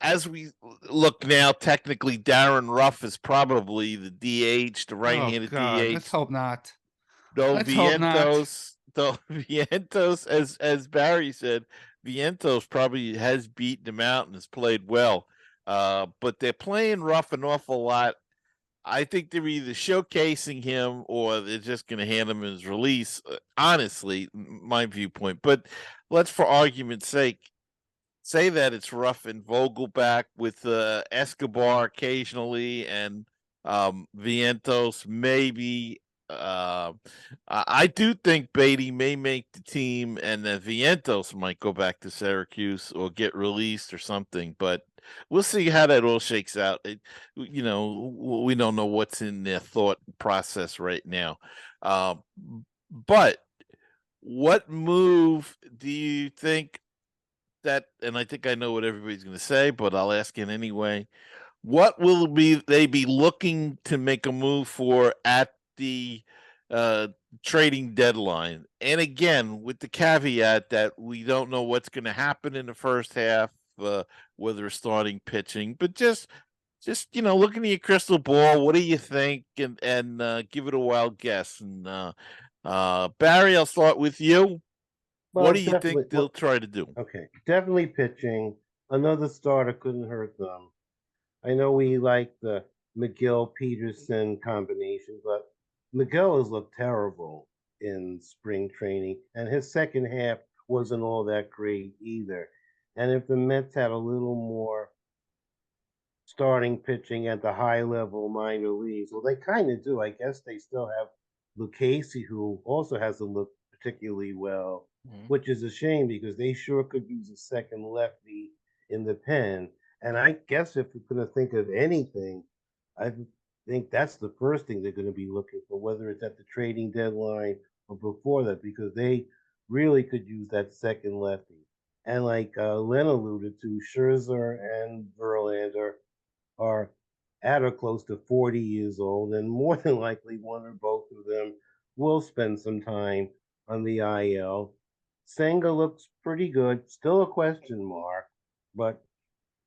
as we look now, technically Darren Ruff is probably the DH, the right-handed DH. Let's hope not. No, Let's hope not. Vientos, as Barry said, Vientos probably has beaten him out and has played well. But they're playing Ruff an awful lot. I think they're either showcasing him or they're just going to hand him his release. Honestly, my viewpoint. But let's, for argument's sake, say that it's Ruff and Vogelback with Escobar occasionally and Vientos maybe. I do think Beatty may make the team, and then Vientos might go back to Syracuse or get released or something. But we'll see how that all shakes out. We don't know what's in their thought process right now. But what move do you think that? And I think I know what everybody's going to say, but I'll ask it anyway. What will they be looking to make a move for at the trading deadline? And again, with the caveat that we don't know what's going to happen in the first half, whether it's starting pitching, but just looking at your crystal ball, what do you think? And give it a wild guess. And Barry, I'll start with you. What do you think they'll try to do? Okay, definitely pitching. Another starter couldn't hurt them. I know we like the McGill-Peterson combination, but McGill has looked terrible in spring training, and his second half wasn't all that great either. And if the Mets had a little more starting pitching at the high level minor leagues, well, they kind of do. I guess they still have Lucchesi, who also hasn't looked particularly well, which is a shame because they sure could use a second lefty in the pen. And I guess if we're going to think of anything, I think that's the first thing they're going to be looking for, whether it's at the trading deadline or before that, because they really could use that second lefty. And like Len alluded to, Scherzer and Verlander are at or close to 40 years old, and more than likely one or both of them will spend some time on the IL. Senga looks pretty good, still a question mark, but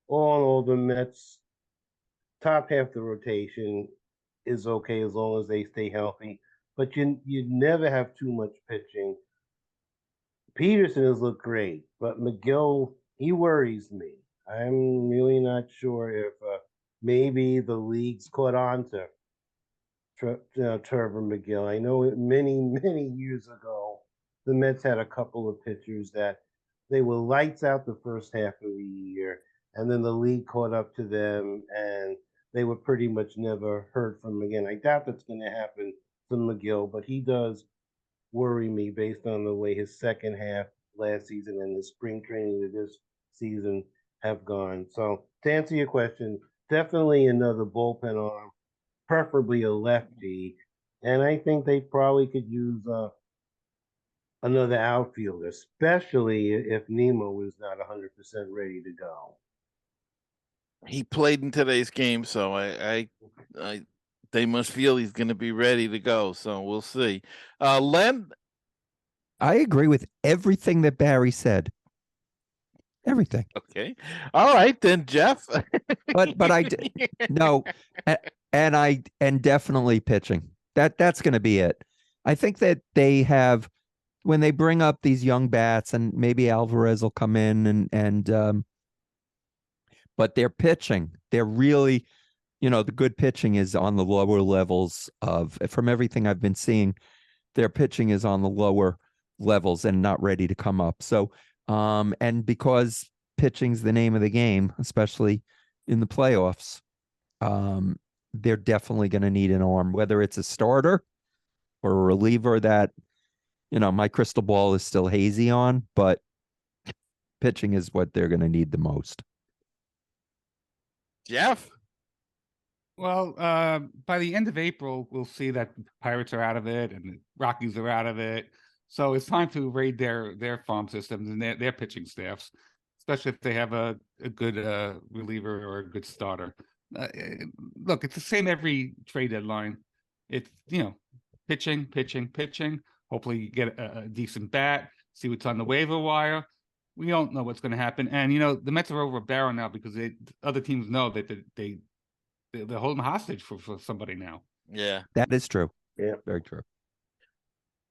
all in all, the Mets' top half of the rotation is okay as long as they stay healthy. But you never have too much pitching. Peterson has looked great, but McGill, he worries me. I'm really not sure if maybe the league's caught on to Trevor McGill. I know many years ago, the Mets had a couple of pitchers that they were lights out the first half of the year, and then the league caught up to them, and they were pretty much never heard from again. I doubt that's going to happen to McGill, but he does worry me based on the way his second half last season and the spring training of this season have gone. So to answer your question, definitely another bullpen arm, preferably a lefty. And I think they probably could use another outfielder, especially if Nemo is not 100% ready to go. He played in today's game, so they must feel he's going to be ready to go. So we'll see. Len, I agree with everything that Barry said. Everything. Okay. All right then, Jeff. but I no, and definitely pitching. That's going to be it. I think that they have, when they bring up these young bats, and maybe Alvarez will come in but they're pitching. They're really, the good pitching is on the lower levels from everything I've been seeing, their pitching is on the lower levels and not ready to come up. So, and because pitching's the name of the game, especially in the playoffs, they're definitely going to need an arm, whether it's a starter or a reliever that, my crystal ball is still hazy on, but pitching is what they're going to need the most. Jeff? Well, by the end of April, we'll see that the Pirates are out of it and the Rockies are out of it. So it's time to raid their farm systems and their pitching staffs, especially if they have a good reliever or a good starter. Look, it's the same every trade deadline. It's, pitching, pitching, pitching. Hopefully you get a decent bat, see what's on the waiver wire. We don't know what's going to happen. And, the Mets are over a barrel now because other teams know that they're holding hostage for somebody now. Yeah. That is true. Yeah. Very true.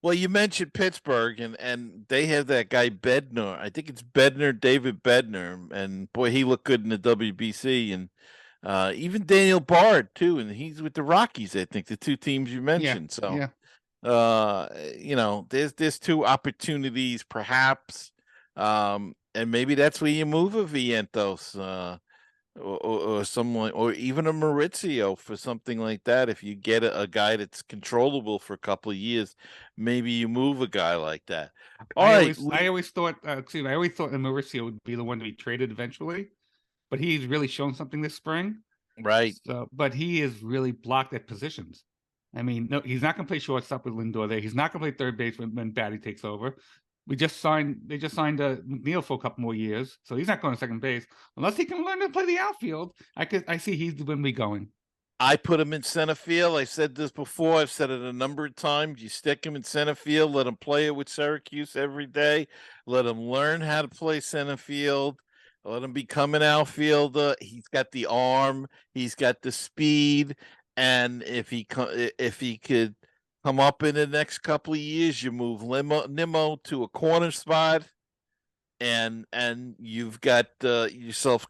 Well, you mentioned Pittsburgh, and they have that guy Bednar. I think it's David Bednar, and boy, he looked good in the WBC, and even Daniel Bard too, and he's with the Rockies. I think the two teams you mentioned. Yeah. There's two opportunities perhaps, and maybe that's where you move a Vientos, or someone, or even a Maurizio for something like that. If you get a guy that's controllable for a couple of years, maybe you move a guy like that. I always thought that Mauricio would be the one to be traded eventually, but he's really shown something this spring. Right. So, but he is really blocked at positions. I mean, no, he's not going to play shortstop with Lindor there. He's not going to play third base when Batty takes over. They just signed McNeil for a couple more years, so he's not going to second base unless he can learn to play the outfield. I see he's when we going. I put him in center field. I said this before. I've said it a number of times. You stick him in center field, let him play it with Syracuse every day, let him learn how to play center field, let him become an outfielder. He's got the arm, he's got the speed, and if he could come up in the next couple of years, you move Nimmo to a corner spot, and you've got yourself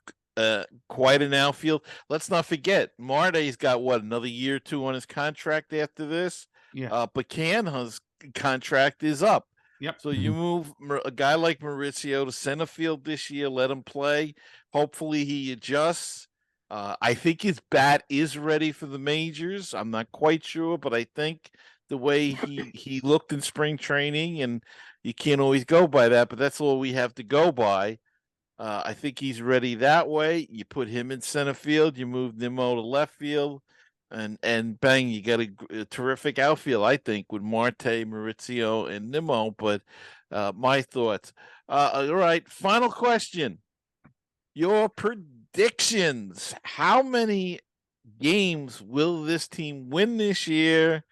quite an outfield. Let's not forget, Marte's got another year or two on his contract after this. Yeah. But Canha's contract is up. Yep. So you move a guy like Maurizio to center field this year, let him play. Hopefully he adjusts. I think his bat is ready for the majors. I'm not quite sure, but I think the way he looked in spring training, and you can't always go by that, but that's all we have to go by. I think he's ready that way. You put him in center field, you move Nimmo to left field, and bang, you got a terrific outfield, I think, with Marte, Maurizio, and Nimmo. But my thoughts. All right, final question. Your predictions. How many games will this team win this year?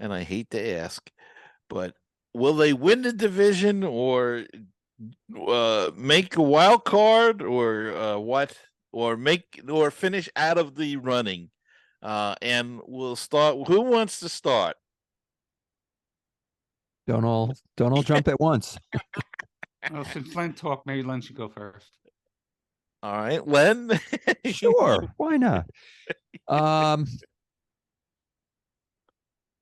And I hate to ask, but will they win the division or make a wild card, or what, or finish out of the running? And we'll start. Who wants to start? Don't all jump at once. Well, since Len talked, maybe Len should go first. All right, Len. Sure, why not?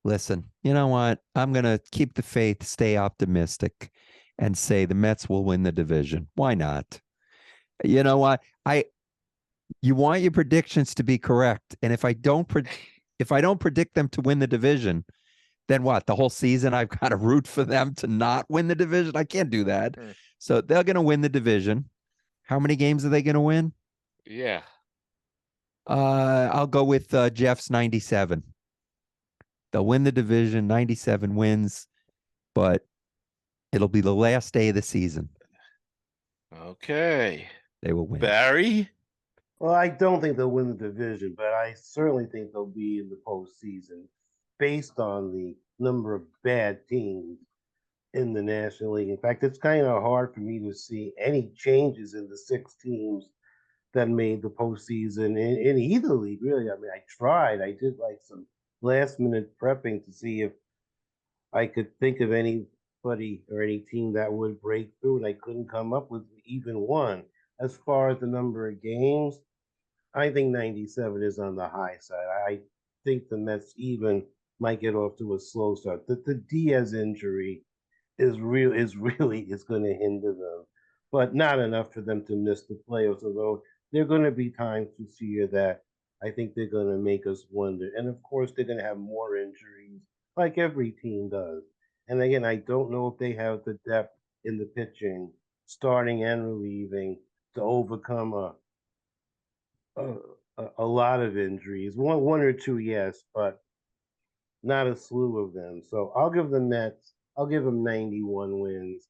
Listen, you know what? I'm going to keep the faith, stay optimistic, and say the Mets will win the division. Why not? You know what? You want your predictions to be correct, and if I don't predict them to win the division, then what? The whole season I've got to root for them to not win the division? I can't do that. So they're going to win the division. How many games are they going to win? Yeah. I'll go with Jeff's 97. They'll win the division, 97 wins, but it'll be the last day of the season. Okay. They will win. Barry? Well, I don't think they'll win the division, but I certainly think they'll be in the postseason based on the number of bad teams in the National League. In fact, it's kind of hard for me to see any changes in the 6 teams that made the postseason in either league, really. I mean, I tried. I did like some last minute prepping to see if I could think of anybody or any team that would break through, and I couldn't come up with even one. As far as the number of games, I think 97 is on the high side. I think the Mets even might get off to a slow start. The Diaz injury is going to hinder them, but not enough for them to miss the playoffs. Although there are going to be times this year that I think they're going to make us wonder. And of course, they're going to have more injuries, like every team does. And again, I don't know if they have the depth in the pitching, starting and relieving, to overcome a, a lot of injuries. One or two, yes, but not a slew of them. So I'll give the Mets, I'll give them 91 wins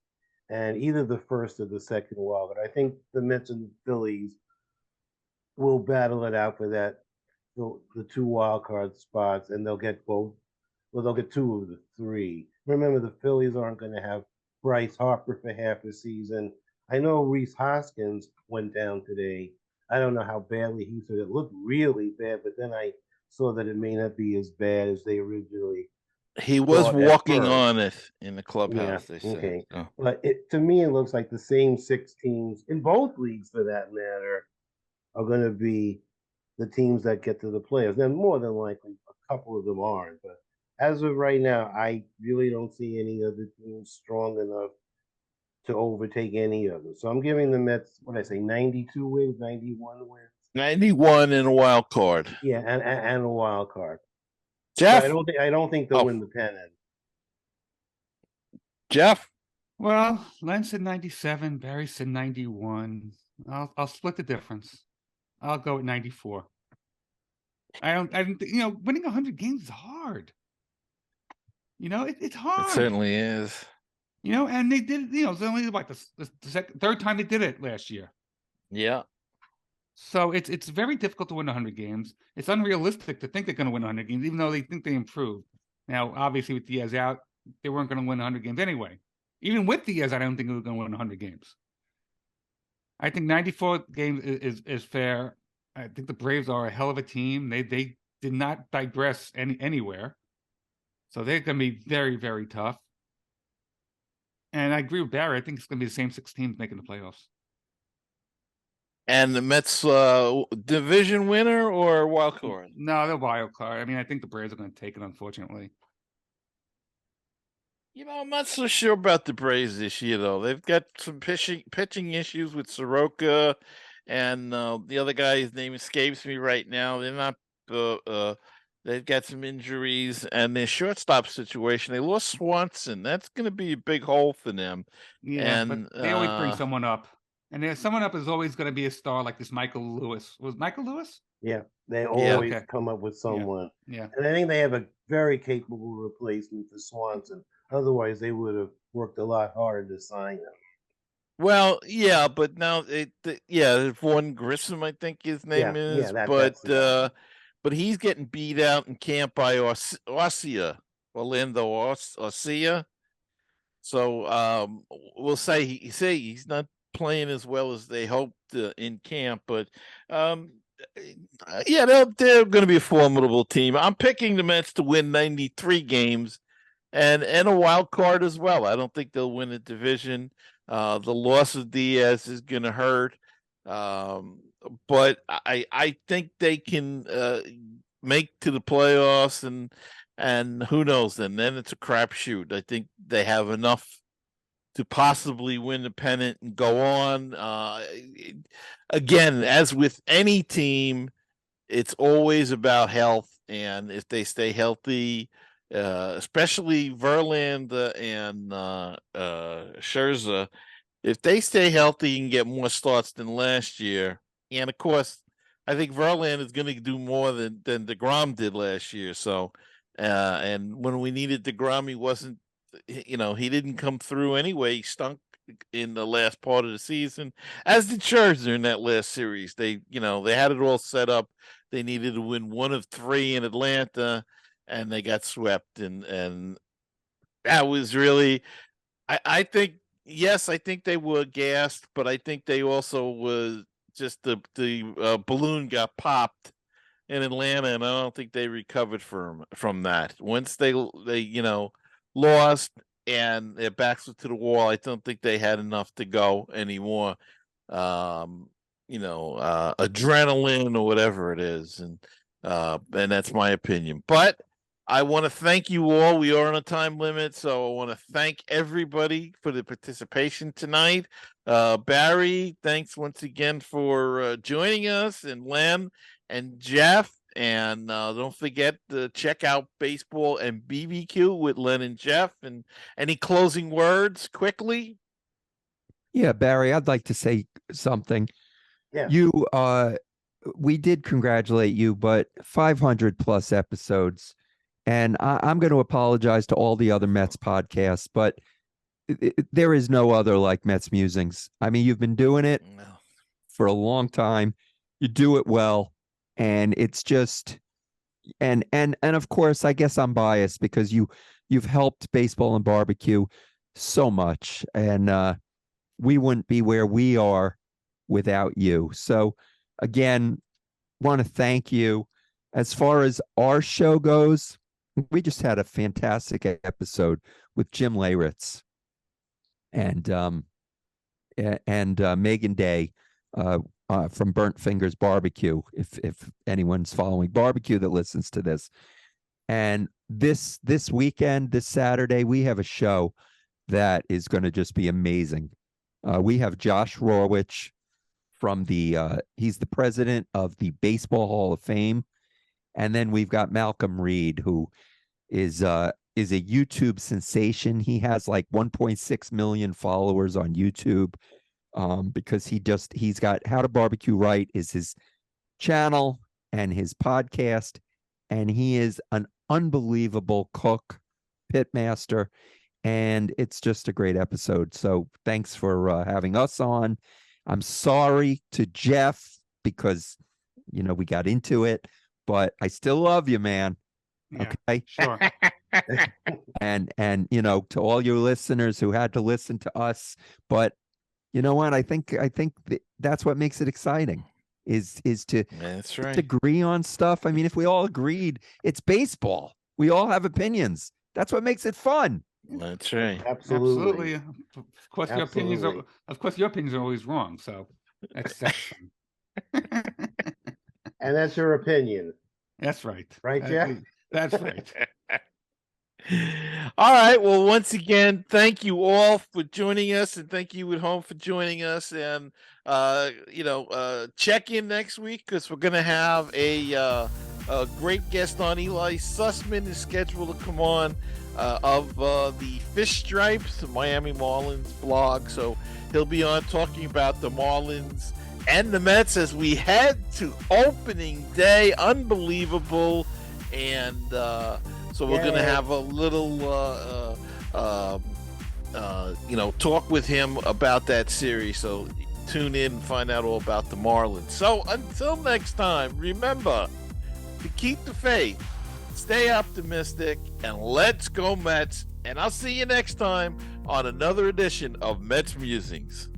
and either the first or the second wild. But I think the Mets and the Phillies will battle it out for the two wild card spots, and they'll get both. Well, they'll get two of the three. Remember, the Phillies aren't going to have Bryce Harper for half the season. I know Reese Hoskins went down today. I don't know how badly he said it looked really bad, but then I saw that it may not be as bad as they originally He was thought at walking first. on it in the Yeah, clubhouse, they said. okay. So. But to me, it looks like the same six teams in both leagues, for that matter, are going to be the teams that get to the playoffs. Then more than likely, a couple of them aren't. But as of right now, I really don't see any other teams strong enough to overtake any of them. So I'm giving the Mets, what I say, 92 wins, 91 wins. 91 in a wild card. Yeah, and a wild card. Jeff? So I don't think they'll win the pennant. Jeff? Well, Len said 97, Barry said 91. I'll split the difference. I'll go at 94. Winning 100 games is hard. It's hard. It certainly is. And they did, it's only like the third time they did it last year. Yeah. So it's very difficult to win 100 games. It's unrealistic to think they're going to win 100 games, even though they think they improved. Now, obviously, with Diaz out, they weren't going to win 100 games anyway. Even with Diaz, I don't think they were going to win 100 games. I think 94 games is fair. I think the Braves are a hell of a team. They did not digress anywhere. So they're going to be very, very tough. And I agree with Barry. I think it's going to be the same six teams making the playoffs. And the Mets division winner or wild card? No, they're wild card. I mean, I think the Braves are going to take it, unfortunately. I'm not so sure about the Braves this year, though. They've got some pitching issues with Soroka, and the other guy, his name escapes me right now. They're not. They've got some injuries, and their shortstop situation. They lost Swanson. That's going to be a big hole for them. Yeah, and but they always bring someone up, and there's someone up is always going to be a star, like this Michael Lewis. Was Michael Lewis? Yeah, they always come up with someone. Yeah. And I think they have a very capable replacement for Swanson. Otherwise, they would have worked a lot harder to sign him. Well, yeah, but now Vaughn Grissom, I think his name is. But he's getting beat out in camp by Orlando Arcia. So we'll say he's not playing as well as they hoped in camp, but they're going to be a formidable team. I'm picking the Mets to win 93 games and a wild card as well. I don't think they'll win a division. The loss of Diaz is going to hurt. But I think they can make to the playoffs, and who knows? Then it's a crapshoot. I think they have enough to possibly win the pennant and go on. Again, as with any team, it's always about health, and if they stay healthy, especially Verlander and Scherzer, if they stay healthy and get more starts than last year, and of course, I think Verlander is going to do more than DeGrom did last year. So, and when we needed DeGrom, he wasn't, he didn't come through anyway. He stunk in the last part of the season, as did Scherzer in that last series. They had it all set up. They needed to win one of three in Atlanta, and they got swept. And that was really, I think. Yes, I think they were gassed, but I think they also was just the balloon got popped in Atlanta, and I don't think they recovered from that. Once they lost and their backs were to the wall, I don't think they had enough to go anymore. Adrenaline or whatever it is, and that's my opinion. But I want to thank you all. We are on a time limit, so I want to thank everybody for the participation tonight. Barry, thanks once again for joining us, and Len and Jeff. And don't forget to check out Baseball and BBQ with Len and Jeff. And any closing words quickly? Yeah, Barry, I'd like to say something. Yeah. We did congratulate you, but 500 plus episodes. And I'm going to apologize to all the other Mets podcasts, but there is no other like Mets Musings. I mean, you've been doing it for a long time. You do it well. And it's just, and of course, I guess I'm biased because you've helped Baseball and Barbecue so much. And we wouldn't be where we are without you. So again, want to thank you. As far as our show goes, we just had a fantastic episode with Jim Leyritz and Megan Day from Burnt Fingers Barbecue, if anyone's following barbecue that listens to this. And this weekend, this Saturday, we have a show that is going to just be amazing. We have Josh Rorwich from he's the president of the Baseball Hall of Fame. And then we've got Malcolm Reed, who is a YouTube sensation. He has like 1.6 million followers on YouTube because he's got How to Barbecue Right is his channel and his podcast. And he is an unbelievable cook, pitmaster. And it's just a great episode. So thanks for having us on. I'm sorry to Jeff because, we got into it, but I still love you, man. Yeah, okay. Sure. And to all your listeners who had to listen to us, but you know what? I think that's what makes it exciting is to That's right. agree on stuff. I mean, if we all agreed, it's baseball. We all have opinions. That's what makes it fun. That's right. Absolutely. Of course, Absolutely. your opinions are always wrong. So that's fun. And that's your opinion. That's right. Right, Jeff? That's right. All right. Well, once again, thank you all for joining us, and thank you at home for joining us. And check in next week because we're gonna have a great guest on. Eli Sussman is scheduled to come on of the Fish Stripes, the Miami Marlins blog. So he'll be on talking about the Marlins and the Mets as we head to opening day. Unbelievable. And so we're going to have a little, talk with him about that series. So tune in and find out all about the Marlins. So until next time, remember to keep the faith, stay optimistic, and let's go Mets. And I'll see you next time on another edition of Mets Musings.